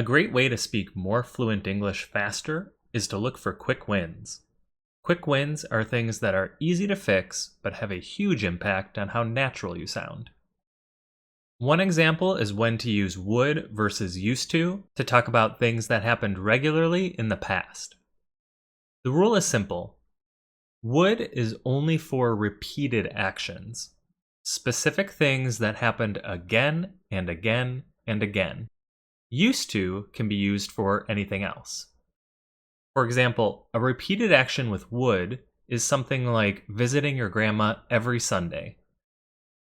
A great way to speak more fluent English faster is to look for quick wins. Quick wins are things that are easy to fix but have a huge impact on how natural you sound. One example is when to use would versus used to talk about things that happened regularly in the past. The rule is simple. Would is only for repeated actions, specific things that happened again and again and again. Used to can be used for anything else. For example, a repeated action with would is something like visiting your grandma every Sunday.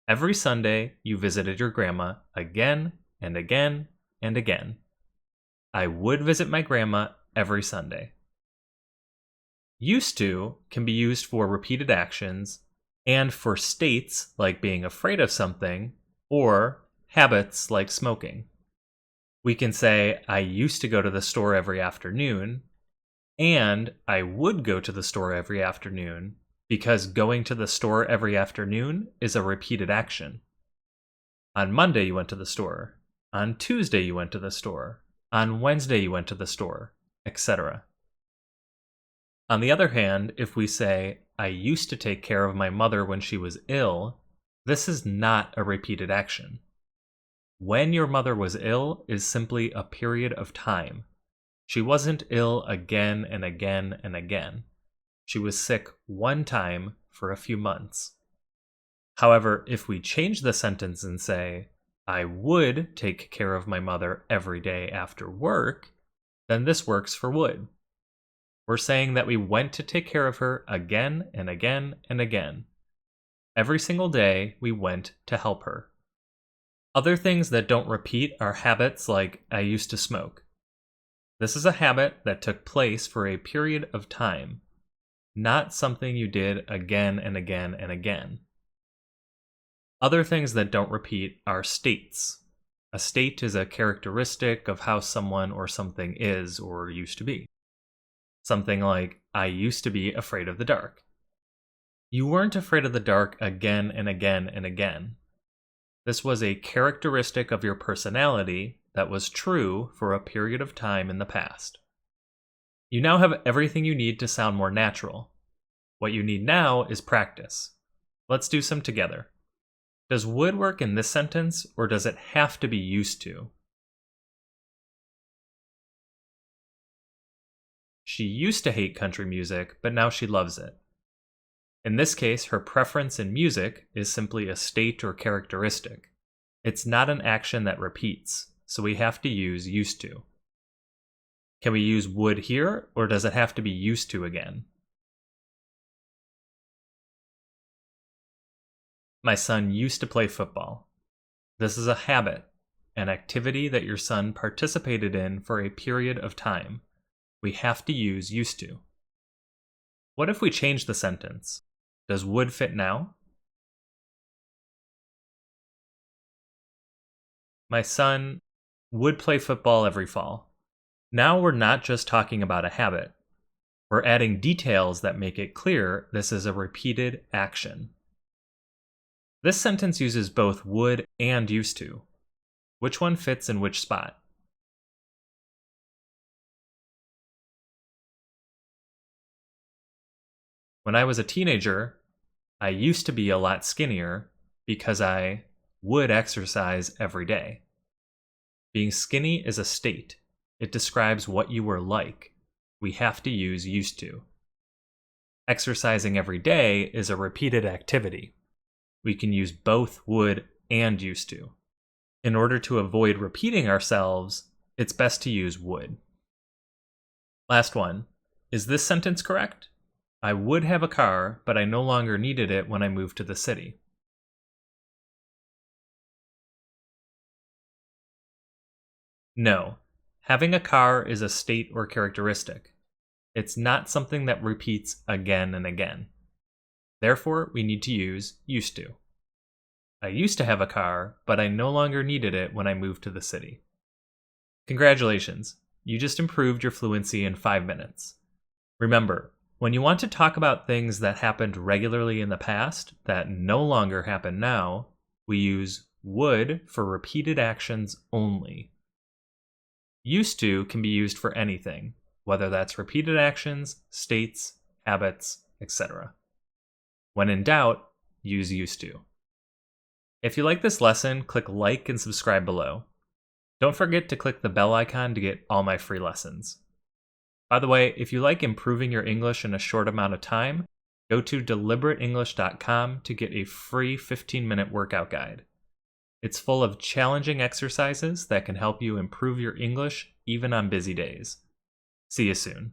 Every Sunday, you visited your grandma again and again and again. I would visit my grandma every Sunday. Used to can be used for repeated actions and for states like being afraid of something or habits like smoking. We can say, I used to go to the store every afternoon, and I would go to the store every afternoon because going to the store every afternoon is a repeated action. On Monday, you went to the store. On Tuesday, you went to the store. On Wednesday, you went to the store, etc. On the other hand, if we say, I used to take care of my mother when she was ill, this is not a repeated action. When your mother was ill is simply a period of time. She wasn't ill again and again and again. She was sick one time for a few months. However, if we change the sentence and say, I would take care of my mother every day after work, then this works for would. We're saying that we went to take care of her again and again and again. Every single day, we went to help her. Other things that don't repeat are habits like I used to smoke. This is a habit that took place for a period of time, not something you did again and again and again. Other things that don't repeat are states. A state is a characteristic of how someone or something is or used to be. Something like, I used to be afraid of the dark. You weren't afraid of the dark again and again and again. This was a characteristic of your personality that was true for a period of time in the past. You now have everything you need to sound more natural. What you need now is practice. Let's do some together. Does would work in this sentence, or does it have to be used to? She used to hate country music, but now she loves it. In this case, her preference in music is simply a state or characteristic. It's not an action that repeats, so we have to use used to. Can we use would here, or does it have to be used to again? My son used to play football. This is a habit, an activity that your son participated in for a period of time. We have to use used to. What if we change the sentence? Does would fit now? My son would play football every fall. Now we're not just talking about a habit. We're adding details that make it clear this is a repeated action. This sentence uses both would and used to. Which one fits in which spot? When I was a teenager, I used to be a lot skinnier because I would exercise every day. Being skinny is a state. It describes what you were like. We have to use used to. Exercising every day is a repeated activity. We can use both would and used to. In order to avoid repeating ourselves, it's best to use would. Last one. Is this sentence correct? I would have a car, but I no longer needed it when I moved to the city. No. Having a car is a state or characteristic. It's not something that repeats again and again. Therefore, we need to use used to. I used to have a car, but I no longer needed it when I moved to the city. Congratulations, you just improved your fluency in 5 minutes. Remember, when you want to talk about things that happened regularly in the past that no longer happen now, we use would for repeated actions only. Used to can be used for anything, whether that's repeated actions, states, habits, etc. When in doubt, use used to. If you like this lesson, click like and subscribe below. Don't forget to click the bell icon to get all my free lessons. By the way, if you like improving your English in a short amount of time, go to deliberateenglish.com to get a free 15-minute workout guide. It's full of challenging exercises that can help you improve your English even on busy days. See you soon.